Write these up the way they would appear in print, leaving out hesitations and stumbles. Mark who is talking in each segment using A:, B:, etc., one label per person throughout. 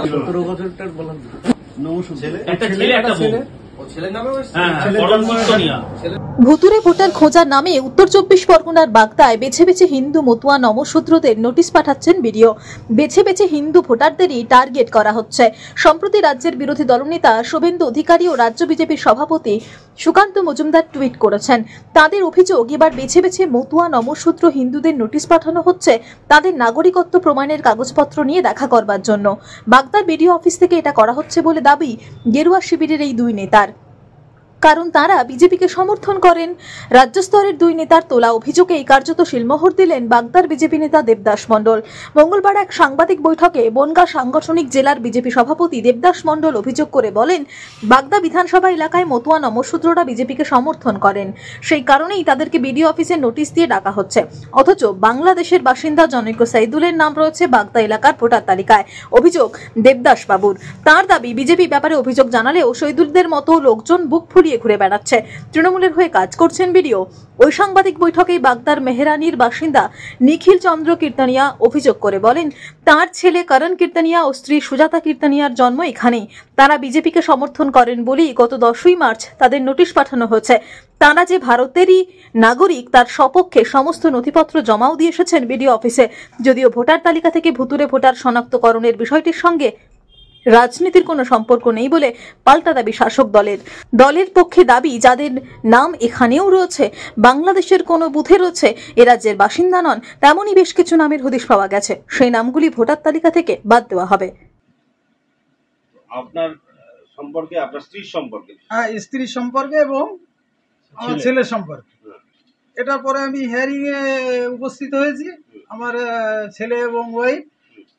A: 17 বছরটার বলেন
B: একটা ছেলে একটা বউ।
C: ভুতুরে ভোটার খোঁজার নামে উত্তর 24 পরগনার বাগদায় বেছে বেছে হিন্দু মতুয়া নমশূদ্রদের নোটিশ পাঠাচ্ছেন বিডিও। বেছে বেছে হিন্দু ভোটারদেরই টার্গেট করা হচ্ছে। সম্প্রতি রাজ্যের বিরোধী দলনেতা শুভেন্দু অধিকারী ও রাজ্য বিজেপির সভাপতি সুকান্ত মজুমদার টুইট করেছেন। তাদের অভিযোগ, এবার বেছে বেছে মতুয়া নমশূদ্র হিন্দুদের নোটিশ পাঠানো হচ্ছে তাদের নাগরিকত্ব প্রমাণের কাগজপত্র নিয়ে দেখা করবার জন্য। বাগদার বিডিও অফিস থেকে এটা করা হচ্ছে বলে দাবি গেরুয়া শিবিরের এই দুই নেতার, কারণ তারা বিজেপিকে সমর্থন করেন। রাজ্য স্তরের দুই নেতার তোলা অভিযোগে কার্যত শিলমোহর দিলেন বাগদার বিজেপি নেতা দেবদাস মণ্ডল। মঙ্গলবার এক সাংবাদিক বৈঠকে বনগাঁ সাংগঠনিক জেলার বিজেপি সভাপতি দেবদাস মণ্ডল অভিযোগ করে বলেন, বাগদা বিধানসভা এলাকায় মতুয়া নমশূদ্ররা বিজেপিকে সমর্থন করেন, সেই কারণেই তাদেরকে বিডিও অফিসে নোটিশ দিয়ে ডাকা হচ্ছে। অথচ বাংলাদেশের বাসিন্দা জনৈক সাইদুলের নাম রয়েছে বাগদা এলাকার ভোটার তালিকায়। অভিযোগ দেবদাস বাবুর। তার দাবি, বিজেপি ব্যাপারে অভিযোগ জানালেও শহীদুলদের মতো লোকজন বুক ফুলিয়ে ঘুরে বেড়াচ্ছে, তৃণমূলের হয়ে কাজ করছেন বিডিও। ওই সাংবাদিক বৈঠকেই বাগদার মেহরানির বাসিন্দা নিখিল চন্দ্র কীর্তনিয়া অভিযোগ করে বলেন, তার ছেলে করণ কীর্তনিয়া ও স্ত্রী সুজাতা কীর্তনিয়ার জন্ম এখানেই। তারা বিজেপিকে সমর্থন করেন বলেই গত 10ই মার্চ তাদের নোটিশ পাঠানো হয়েছে। তারা যে ভারতেরই নাগরিক তার সপক্ষে সমস্ত নথিপত্র জমাও দিয়ে এসেছেন বিডিও অফিসে। যদিও ভোটার তালিকা থেকে ভুতুরে ভোটার শনাক্তকরণের বিষয়টির সঙ্গে রাজনীতির কোনো সম্পর্ক নেই বলে পাল্টা দাবি শাসক দলের পক্ষে দাবি, যাদের নাম এখানেও রয়েছে, বাংলাদেশের কোনো বুথে রয়েছে, এ রাজ্যের বাসিন্দা নন, তেমনই বেশ কিছু নামের হদিশ পাওয়া গেছে। সেই নামগুলি ভোটার তালিকা থেকে বাদ দেওয়া হবে।
B: আপনার সম্পর্কে, আপনার স্ত্রীর সম্পর্কে?
D: হ্যাঁ, স্ত্রীর সম্পর্কে এবং আমার ছেলের সম্পর্কে। এটার পরে আমি হিয়ারিং এ উপস্থিত হয়েছি, আমার ছেলে এবং ওয়াইফ।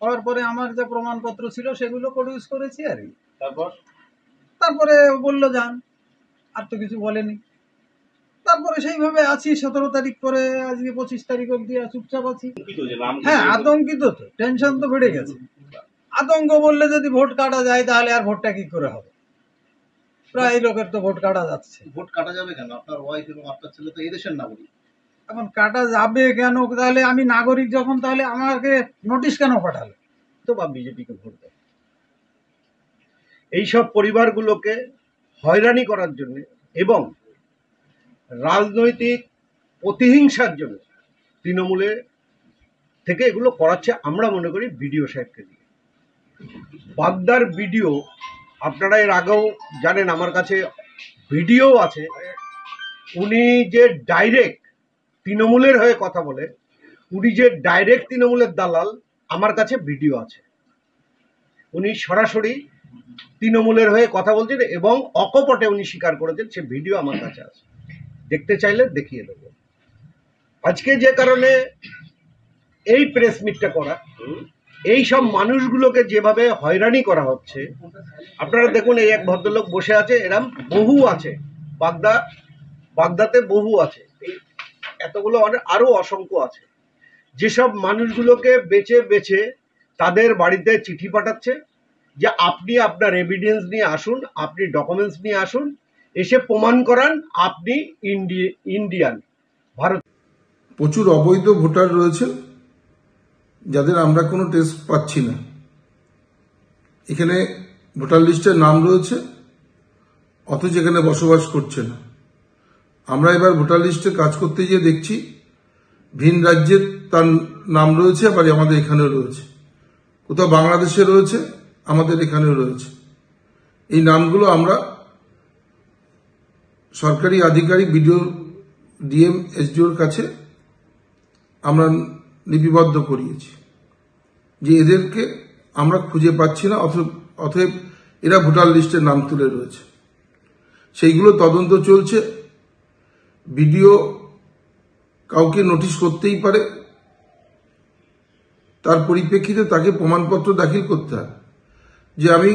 D: হওয়ার পরে আমার যে প্রমাণপত্র ছিল সেগুলো প্রডিউস করেছি আর কি। তারপরে বললো যান, আর তো কিছু বলেনি। তারপরে সেইভাবে আছি। 17 তারিখ করে আজকে 25 তারিখ অব্দি চুপচাপ আছি। হ্যাঁ, আতঙ্কিত তো, টেনশন তো বেড়ে গেছে। আতঙ্ক বললে যদি ভোট কাটা যায় তাহলে আর ভোটটা কি করে হবে? প্রায় লোকের তো ভোট কাটা যাচ্ছে।
E: ভোট কাটা যাবে কেন? আপনার ওয়াইফ এবং আপনার ছেলে তো এই দেশের নাগরিক।
D: এখন কাটা যাবে কেন? তাহলে আমি নাগরিক যখন, তাহলে আমাকে নোটিশ কেন পাঠালো?
E: তো বা বিজেপিকে ভোট দেয় এইসব পরিবারগুলোকে হয়রানি করার জন্য এবং রাজনৈতিক প্রতিহিংসার জন্য তৃণমূলের থেকে এগুলো করাচ্ছে। আমরা মনে করি বিডিও সাহেবকে দিয়ে। বাগদার বিডিও, আপনারা এর আগেও জানেন, আমার কাছে ভিডিও আছে। উনি যে ডাইরেক্ট তৃণমূলের হয়ে কথা বলে, উনি যে ডাইরেক্ট তৃণমূলের দালাল, আমার কাছে ভিডিও আছে। উনি সরাসরি তৃণমূলের হয়ে কথা বলছেন এবং অকপটে উনি স্বীকার করেছেন। সে ভিডিও আমার কাছে আছে, দেখতে চাইলে দেখিয়ে দেব। আজকে যে কারণে এই প্রেস মিটটা করা, এই সব মানুষগুলোকে যেভাবে হয়রানি করা হচ্ছে, আপনারা দেখুন, এই এক ভদ্রলোক বসে আছে, এরম বহু আছে বাগদাতে বহু আছে, এতগুলো আরো অসংখ্য আছে। যেসব মানুষগুলোকে বেছে বেছে তাদের বাড়িতে চিঠি পাঠাচ্ছে যে আপনি আপনার এভিডেন্স নিয়ে আসুন, আপনি ডকুমেন্টস নিয়ে আসুন, এসে প্রমাণ করান আপনি ইন্ডিয়ান, ভারত।
F: প্রচুর অবৈধ ভোটার রয়েছে যাদের আমরা কোনো টেস্ট পাচ্ছি না। এখানে ভোটার লিস্টের নাম রয়েছে, অথচ এখানে বসবাস করছে না। আমরা এবার ভোটার লিস্টে কাজ করতে গিয়ে দেখছি ভিন রাজ্যের তার নাম রয়েছে, আবার আমাদের এখানেও রয়েছে। কোথাও বাংলাদেশে রয়েছে, আমাদের এখানেও রয়েছে। এই নামগুলো আমরা সরকারি আধিকারিক, বিডিও, ডিএম, এসডিওর কাছে আমরা লিপিবদ্ধ করিয়েছি যে এদেরকে আমরা খুঁজে পাচ্ছি না, অতএব এরা ভোটার লিস্টের নাম তুলে রয়েছে। সেইগুলো তদন্ত চলছে। বিডিও কাউকে নোটিশ করতেই পারে, তার পরিপ্রেক্ষিতে তাকে প্রমাণপত্র দাখিল করতে হয় যে আমি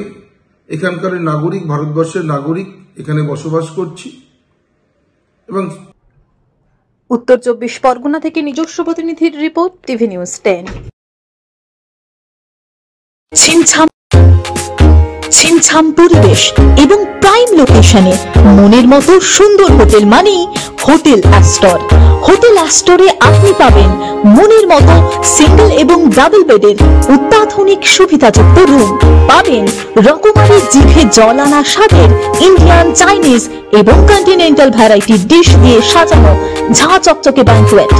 F: এখানকার নাগরিক, ভারতবর্ষের নাগরিক, এখানে বসবাস করছি। এবং
C: উত্তর 24 পরগনা থেকে নিজস্ব প্রতিনিধির রিপোর্ট, টিভি নিউজ 10। ছিমছাম পরিবেশ এবং প্রাইম লোকেশনে মনের মতো সুন্দর হোটেল মানেই হোটেল অ্যাস্টর। হোটেল অ্যাস্টরে আপনি পাবেন মনের মতো সিঙ্গেল এবং ডাবল বেডের অত্যাধুনিক সুবিধাযুক্ত রুম, পাবেন রকমারি জিভে জল আনা স্বাদের ইন্ডিয়ান, চাইনিজ এবং কন্টিনেন্টাল ভ্যারাইটি ডিশ দিয়ে সাজানো ঝাঁ চকচকে ব্যাংকুয়েট।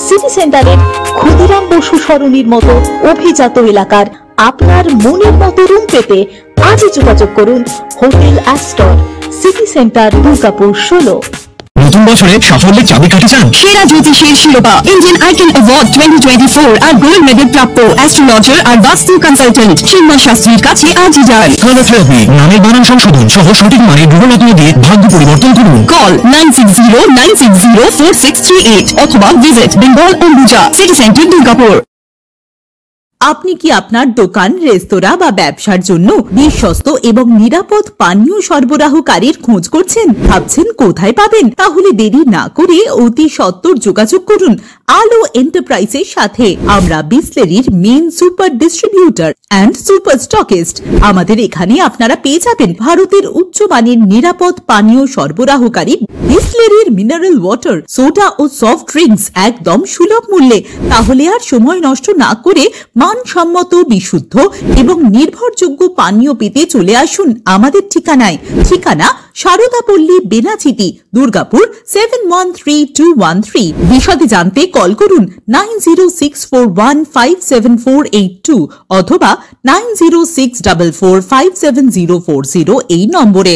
C: সিটি সেন্টারের ক্ষুদিরাম বসু সরণির মতো অভিজাত এলাকার আপনার মনের মতো রুম পেতে আজই যোগাযোগ করুন hotel Astor, city centre, Durgapur 16।
A: নতুন বছরে সাফল্যের চাবিকাঠি চান? সেরা জ্যোতিষীর শিরোপা ইন্ডিয়ান আইকন অ্যাওয়ার্ড 2024 আর গোল্ড মেডেল প্রাপ্ত অ্যাস্ট্রোলজার আর বাস্তু কনসালটেন্ট চিন্ময় শাস্ত্রীর কাছে আজই যান। কালাথেরাপি, নামের বানান সংশোধন সহ সঠিক মানের গ্রহরত্ন দিয়ে ভাগ্য পরিবর্তন করুন। কল 9609604638 অথবা visit Bengal Ambuja, city centre, Durgapur.
G: আপনি কি আপনার দোকান, রেস্তোরাঁ বা ব্যবসার জন্য বিশ্বস্ত এবং নিরাপদ পানীয় সরবরাহকারীর খোঁজ করছেন? ভাবছেন কোথায় পাবেন? তাহলে দেরি না করে অতি সত্বর যোগাযোগ করুন আলো এন্টারপ্রাইজের সাথে। আমরা বিসলেরির main super distributor and super stockist. আমাদের এখানে আপনারা পেয়ে যাবেন ভারতের উচ্চমানের নিরাপদ পানীয় সরবরাহকারী বিসলেরির মিনারেল ওয়াটার, সোডা ও সফট ড্রিঙ্কস একদম সুলভ মূল্যে। তাহলে আর সময় নষ্ট না করে মানসম্মত, বিশুদ্ধ এবং নির্ভরযোগ্য পানীয় পেতে চলে আসুন আমাদের ঠিকানায়। ঠিকানা সারদাপল্লী, বেনাচিতি, দুর্গাপুর 713213। বিশদে জানতে কল করুন 9064157482 অথবা 9064457040 এই নম্বরে।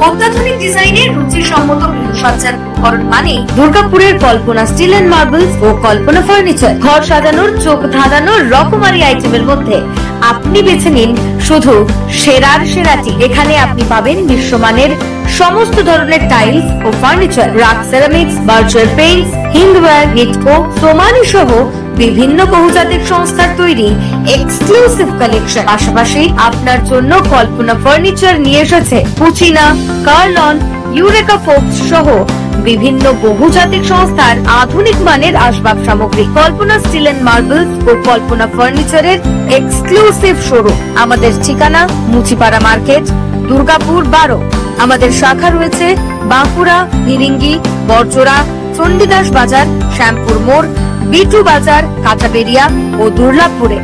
H: অত্যাধুনিক ডিজাইনের রুচিসম্মত গৃহসজ্জার উপকরণ মানে দুর্গাপুরের কল্পনা স্টিল এন্ড মার্বেলস ও কল্পনা ফার্নিচার। ঘর সাজানোর, চোখ ধাঁধানোর রকমারি আইটেমের মধ্যে আপনি বেছে নিন শুধু সেরার সেরাটি। এখানে আপনি পাবেন বিশ্বমানের সমস্ত ধরনের টাইলস ও furniture, RAK ceramics, Berger paints, Hindware, Nitco, Somany সহ বিভিন্ন বহুজাতিক সংস্থার তৈরি এক্সক্লুসিভ কালেকশন। পাশাপাশি আপনার জন্য কল্পনা ফার্নিচার নিয়ে এসেছে পুচিনা, কার্লন, ইউরেকা ফোক্স সহ বিভিন্ন বহুজাতিক সংস্থার আধুনিক মানের আসবাব সামগ্রী। কল্পনা স্টিল এন্ড মার্বেলস ও কল্পনা ফার্নিচারের এক্সক্লুসিভ শোরুম। আমাদের ঠিকানা মুচিপাড়া মার্কেট, দুর্গাপুর 12। আমাদের শাখা রয়েছে বাঁকুড়া, ফিরিঙ্গি, বড়জোড়া, চণ্ডীদাস বাজার, শ্যামপুর মোড়, বিটু বাজার, কাঁচাবেড়িয়া ও দুর্লাভপুরে।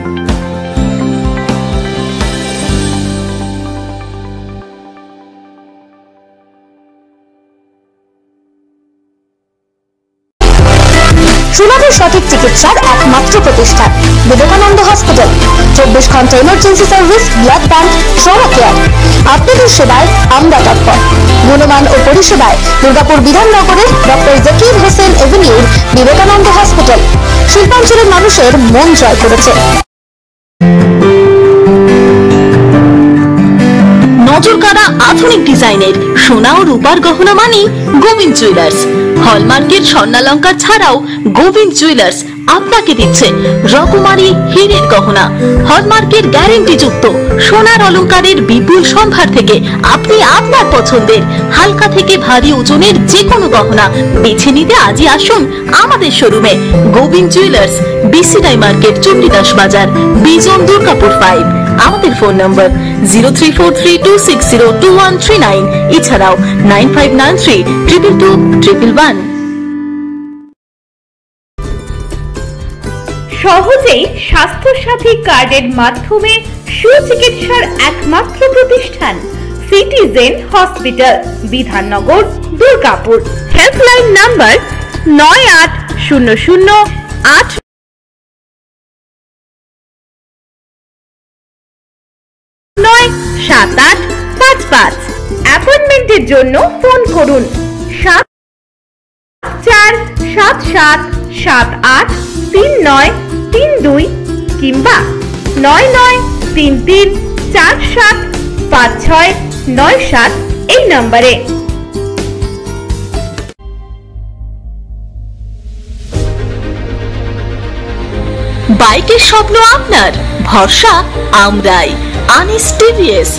C: সুলভের সঠিক চিকিৎসার একমাত্র প্রতিষ্ঠান বিবেকানন্দ হসপিটাল। 24 ঘন্টা emergency service, blood bank, trauma care. আপনাদের সেবায় আমরা তৎপর। গুণমান ও পরিষেবায় দুর্গাপুর বিধাননগরের ডক্টর জাকির হোসেন এভিনিউর বিবেকানন্দ হসপিটাল শিল্পাঞ্চলের মানুষের মন জয় করেছে। নজরকাড়া আধুনিক ডিজাইনের সোনা ও রূপার গহনা মানি গোবিন্দ জুয়েলার্স। হলমার্কের স্বর্ণালঙ্কার ছাড়াও গোবিন্দ জুয়েলার্স আপনাকে দিচ্ছে রকমারি হীরের গহনা। হলমার্কের গ্যারেন্টি যুক্ত সোনার অলংকারের বিপুল সম্ভার থেকে আপনি আপনার পছন্দের হালকা থেকে ভারী ওজনের যে কোনো গহনা বেছে নিতে আজই আসুন আমাদের শোরুমে। Gobinda jewellers, BCI market, Chandidas Bazar, Bijan, Durgapur 5। আমাদের ফোন নম্বর 034326021139, এছাড়াও 9593222111।
I: সহজেই স্বাস্থ্য সাথী কার্ডের মাধ্যমে সুচিকিৎসার একমাত্র প্রতিষ্ঠান citizen hospital, Bidhannagar, Durgapur. Helpline number 9800 7855। অ্যাপয়েন্টমেন্টের জন্য ফোন করুন 7477783932 কিংবা 9933475697 এই নম্বরে।
C: বাইকের স্বপ্ন আপনার, ভরসা আমরাই। আনিস টিভিএস।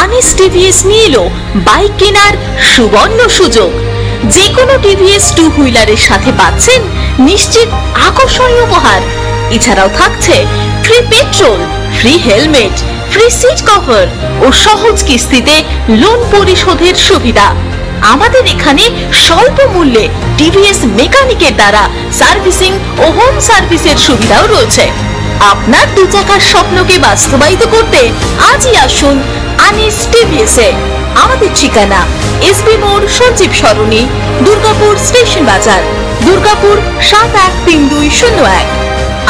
C: আনিস টিভিএস নিয়ে এলো বাইক কেনার সুবর্ণ সুযোগ। যে কোনো টিভিএস 2 হুইলারের সাথে পাচ্ছেন নিশ্চিত আকর্ষণীয় উপহার। এছাড়াও থাকছে free petrol, free helmet,
G: free seat cover ও সহজ কিস্তিতে লোন পরিশোধের সুবিধা। আমাদের এখানে স্বল্প মূল্যে টিভিএস মেকানিকের দ্বারা সার্ভিসিং ও হোম সার্ভিসের সুবিধাও রয়েছে। আপনার 2 চাকার স্বপ্নকে বাস্তবায়িত করতে আজই আসুন আনিস টিভিএসে। আমাদের ঠিকানা এসবি মোড়, সঞ্জীব সরণি, দুর্গাপুর স্টেশন বাজার, দুর্গাপুর 713201।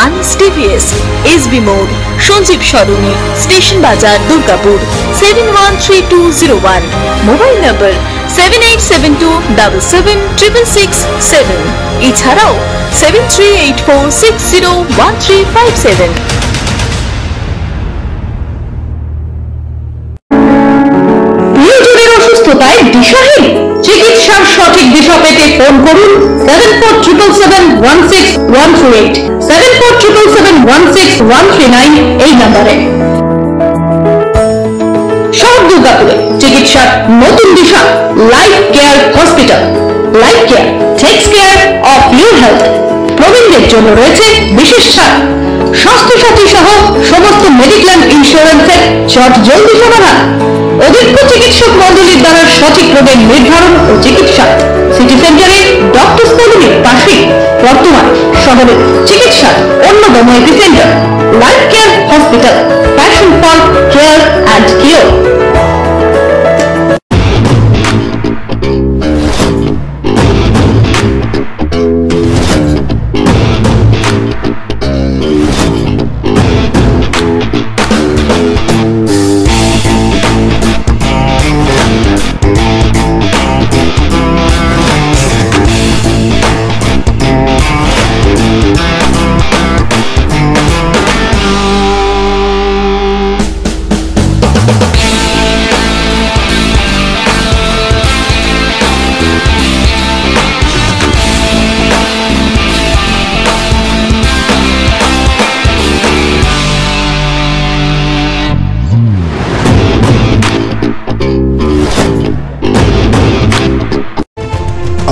G: আনিস টিভিএস, এসবি মোড়, সঞ্জীব সরণি, স্টেশন বাজার, দুর্গাপুর 713201। মোবাইল নম্বর 7872776667। এছাড়াও 7384601357।
I: অসুস্থতায় দিশাহীন, চিকিৎসার সঠিক দিশা পেতে ফোন করুন 7477716138, 7477716139 এই নম্বরে। শহর দুর্গাপুরে চিকিৎসার নতুন দিশা life care hospital. Life care takes care of your health. প্রবীণদের জন্য রয়েছে বিশেষ ছাড়। স্বাস্থ্য সাথী সহ সমস্ত মেডিক্লেম ইন্স্যুরেন্সের চট জলদি সমাধান। অভিজ্ঞ চিকিৎসক মন্ডলীর দ্বারা সঠিক রোগের নির্ধারণ ও চিকিৎসা। সিটি সেন্টারে ডক্টরস কলোনির পাশে বর্তমান শহরের চিকিৎসার অন্যতম epicentre life care hospital, passion for care and cure.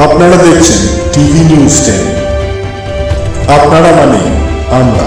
J: আপনারা দেখছেন টিভি নিউজ 10। আপনারা মানে আমরা।